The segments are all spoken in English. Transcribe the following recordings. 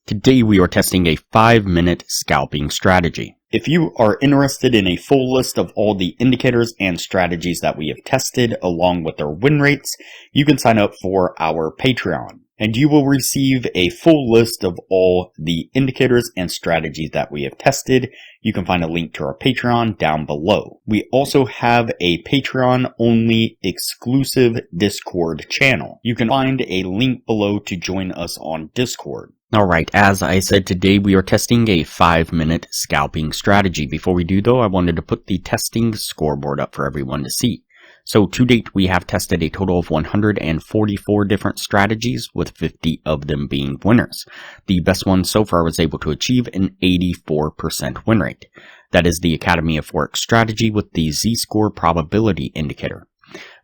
Today we are testing a 5-minute scalping strategy. If you are interested in a full list of all the indicators and strategies that we have tested along with their win rates, you can sign up for our Patreon. And you will receive a full list of all the indicators and strategies that we have tested. You can find a link to our Patreon down below. We also have a Patreon-only exclusive Discord channel. You can find a link below to join us on Discord. Alright, as I said, today we are testing a 5-minute scalping strategy. Before we do though, I wanted to put the testing scoreboard up for everyone to see. So to date, we have tested a total of 144 different strategies, with 50 of them being winners. The best one so far was able to achieve an 84% win rate. That is the Academy of Forex strategy with the Z-score probability indicator.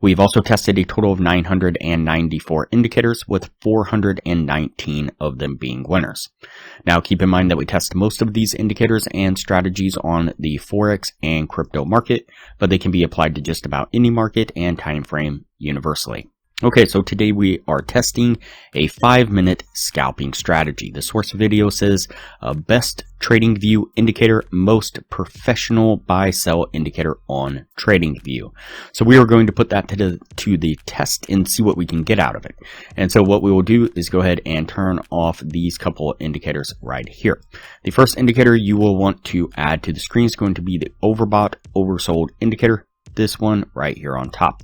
We've also tested a total of 994 indicators, with 419 of them being winners. Now keep in mind that we test most of these indicators and strategies on the Forex and crypto market, but they can be applied to just about any market and time frame universally. Okay, so today we are testing a 5-minute scalping strategy. The source video says best Tradingview indicator, most professional buy-sell indicator on Tradingview. So we are going to put that to the test and see what we can get out of it. And so what we will do is go ahead and turn off these couple of indicators right here. The first indicator you will want to add to the screen is going to be the overbought, oversold indicator, this one right here on top.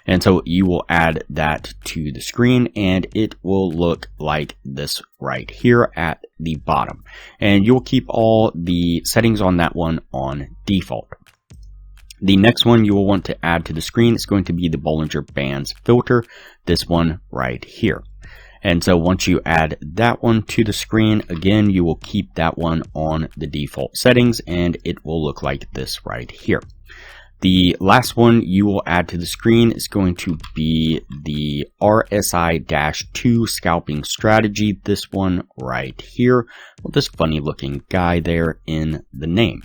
And so you will add that to the screen and it will look like this right here at the bottom. And you'll keep all the settings on that one on default. The next one you will want to add to the screen is going to be the Bollinger Bands filter, this one right here. And so once you add that one to the screen, again, you will keep that one on the default settings and it will look like this right here. The last one you will add to the screen is going to be the RSI-2 scalping strategy, this one right here, with this funny looking guy there in the name.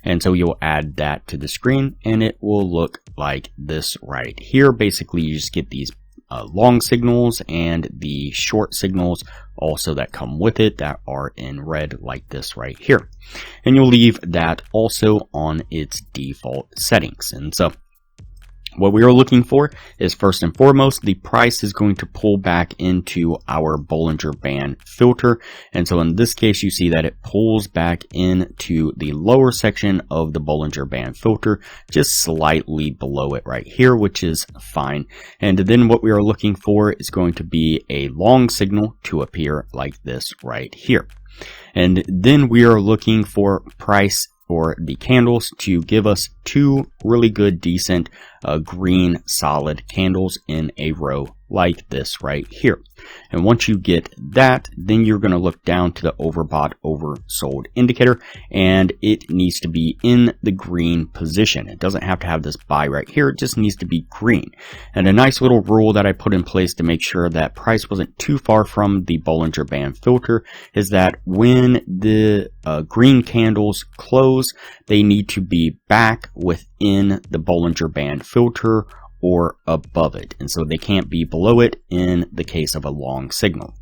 And so you'll add that to the screen and it will look like this right here. Basically, you just get these long signals and the short signals also that come with it that are in red like this right here. And you'll leave that also on its default settings. And so what we are looking for is, first and foremost, the price is going to pull back into our Bollinger Band filter. And so in this case, you see that it pulls back into the lower section of the Bollinger Band filter, just slightly below it right here, which is fine. And then what we are looking for is going to be a long signal to appear like this right here. And then we are looking for price or the candles to give us two really good, decent, green, solid candles in a row like this right here. And once you get that, then you're going to look down to the overbought, oversold indicator, and it needs to be in the green position. It doesn't have to have this buy right here. It just needs to be green. And a nice little rule that I put in place to make sure that price wasn't too far from the Bollinger Band filter is that when the green candles close, they need to be back within the Bollinger Band filter or above it, and so they can't be below it in the case of a long signal.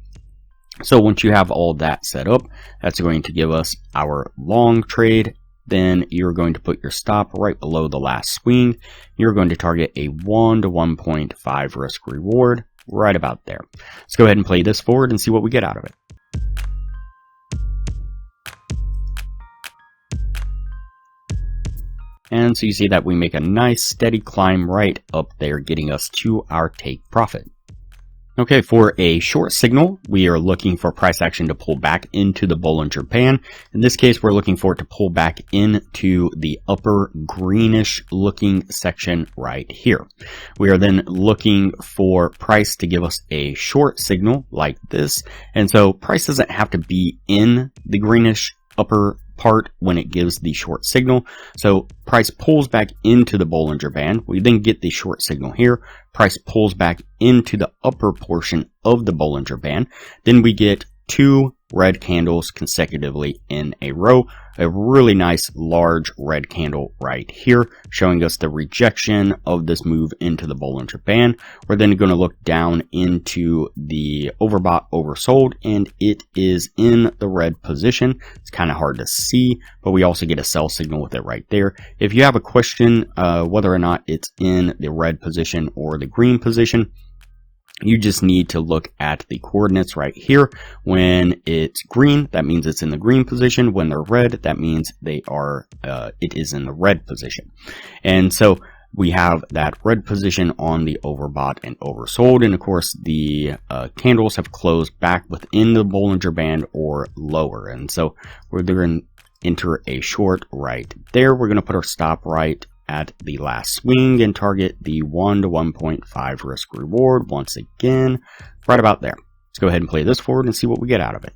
So once you have all that set up, that's going to give us our long trade. Then you're going to put your stop right below the last swing. You're going to target a 1 to 1.5 risk reward right about there. Let's go ahead and play this forward and see what we get out of it. And so you see that we make a nice steady climb right up there, getting us to our take profit. Okay, for a short signal, we are looking for price action to pull back into the Bollinger Band. In this case, we're looking for it to pull back into the upper greenish looking section right here. We are then looking for price to give us a short signal like this. And so price doesn't have to be in the greenish upper part when it gives the short signal. So price pulls back into the Bollinger Band. We then get the short signal here. Price pulls back into the upper portion of the Bollinger Band. Then we get two red candles consecutively in a row. A really nice large red candle right here, showing us the rejection of this move into the Bollinger Band. We're then going to look down into the overbought, oversold, and it is in the red position. It's kind of hard to see, but we also get a sell signal with it right there. If you have a question whether or not it's in the red position or the green position, you just need to look at the coordinates right here. When it's green, that means it's in the green position. When they're red, that means they are it is in the red position. And so we have that red position on the overbought and oversold, and of course the candles have closed back within the Bollinger Band or lower. And so we're going to enter a short right there. We're going to put our stop right at the last swing and target the 1 to 1.5 risk reward once again, right about there. Let's go ahead and play this forward and see what we get out of it.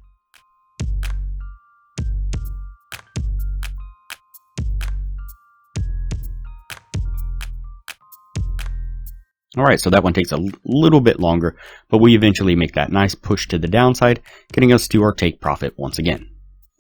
Alright, so that one takes a little bit longer, but we eventually make that nice push to the downside, getting us to our take profit once again.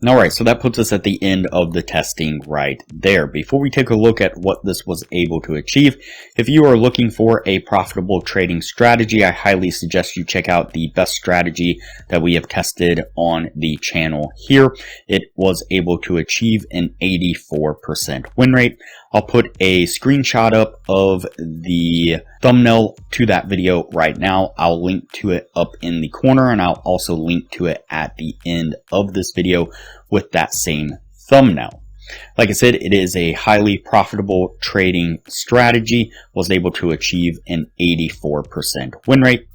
Alright, so that puts us at the end of the testing right there. Before we take a look at what this was able to achieve, if you are looking for a profitable trading strategy, I highly suggest you check out the best strategy that we have tested on the channel here. It was able to achieve an 84% win rate. I'll put a screenshot up of the thumbnail to that video right now. I'll link to it up in the corner, and I'll also link to it at the end of this video with that same thumbnail. Like I said, it is a highly profitable trading strategy, was able to achieve an 84% win rate.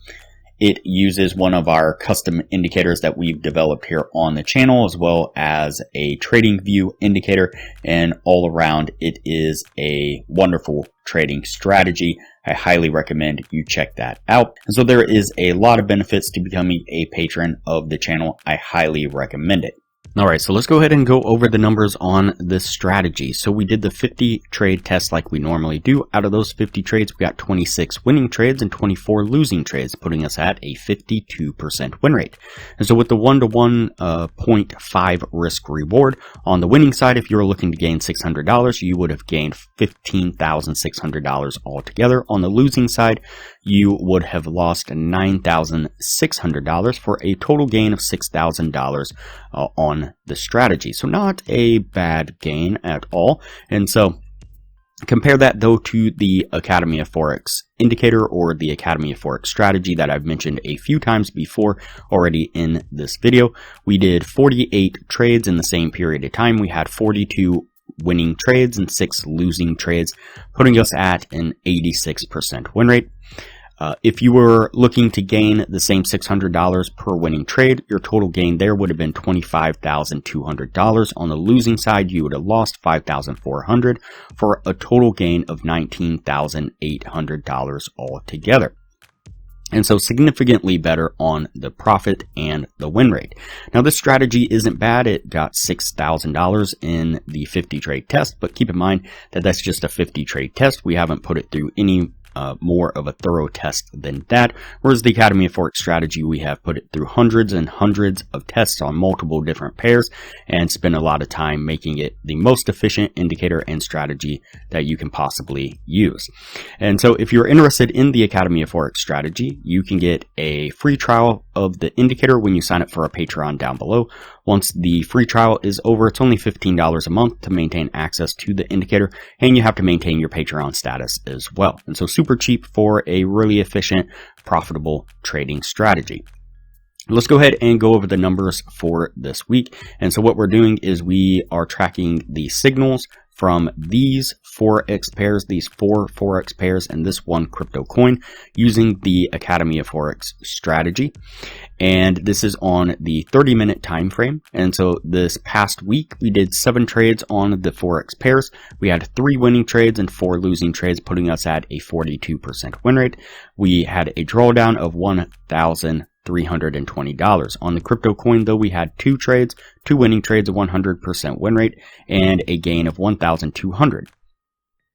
It uses one of our custom indicators that we've developed here on the channel, as well as a Tradingview indicator, and all around it is a wonderful trading strategy. I highly recommend you check that out. And so there is a lot of benefits to becoming a patron of the channel. I highly recommend it. Alright, so let's go ahead and go over the numbers on this strategy. So we did the 50 trade test like we normally do. Out of those 50 trades, we got 26 winning trades and 24 losing trades, putting us at a 52% win rate. And so with the 1 to 1.5 risk reward, on the winning side, if you were looking to gain $600, you would have gained $15,600 altogether. On the losing side, you would have lost $9,600 for a total gain of $6,000 on the strategy. So not a bad gain at all. And so compare that though to the Academy of Forex indicator or the Academy of Forex strategy that I've mentioned a few times before already in this video. We did 48 trades in the same period of time. We had 42 winning trades and 6 losing trades, putting us at an 86% win rate. If you were looking to gain the same $600 per winning trade, your total gain there would have been $25,200. On the losing side, you would have lost $5,400 for a total gain of $19,800 altogether. And so significantly better on the profit and the win rate. Now this strategy isn't bad. It got $6,000 in the 50 trade test, but keep in mind that that's just a 50 trade test. We haven't put it through any more of a thorough test than that. Whereas the Academy of Forex strategy, we have put it through hundreds and hundreds of tests on multiple different pairs and spent a lot of time making it the most efficient indicator and strategy that you can possibly use. And so if you're interested in the Academy of Forex strategy, you can get a free trial of the indicator when you sign up for our Patreon down below. Once the free trial is over, it's only $15 a month to maintain access to the indicator, and you have to maintain your Patreon status as well. And so super cheap for a really efficient, profitable trading strategy. Let's go ahead and go over the numbers for this week. And so what we're doing is we are tracking the signals from these Forex pairs, these 4 Forex pairs, and this one crypto coin using the Academy of Forex strategy. And this is on the 30-minute time frame. And so this past week, we did 7 trades on the Forex pairs. We had 3 winning trades and 4 losing trades, putting us at a 42% win rate. We had a drawdown of $1,320. On the crypto coin, though, we had 2 trades, 2 winning trades, a 100% win rate, and a gain of $1,200.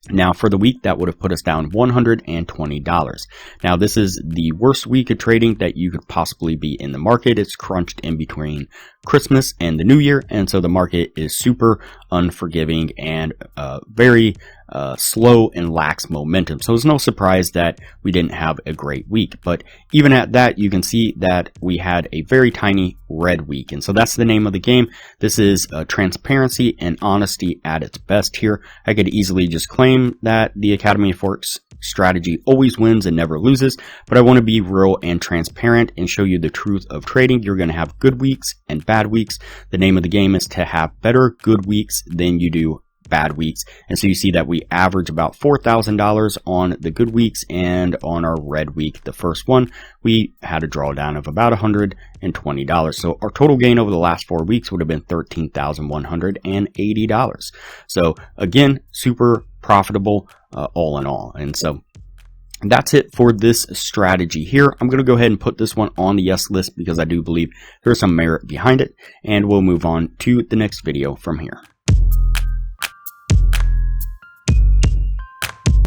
Now for the week, that would have put us down $120. Now this is the worst week of trading that you could possibly be in the market. It's crunched in between Christmas and the New Year, and so the market is super unforgiving and very slow and lacks momentum. So it's no surprise that we didn't have a great week. But even at that, you can see that we had a very tiny red week. And so that's the name of the game. This is transparency and honesty at its best here. I could easily just claim that the Academy of Forex strategy always wins and never loses, but I want to be real and transparent and show you the truth of trading. You're going to have good weeks and bad weeks. The name of the game is to have better good weeks than you do bad weeks. And so you see that we average about $4,000 on the good weeks, and on our red week, the first one, we had a drawdown of about $120. So our total gain over the last 4 weeks would have been $13,180. So again, super profitable all in all. And so that's it for this strategy here. I'm going to go ahead and put this one on the yes list because I do believe there's some merit behind it, and we'll move on to the next video from here.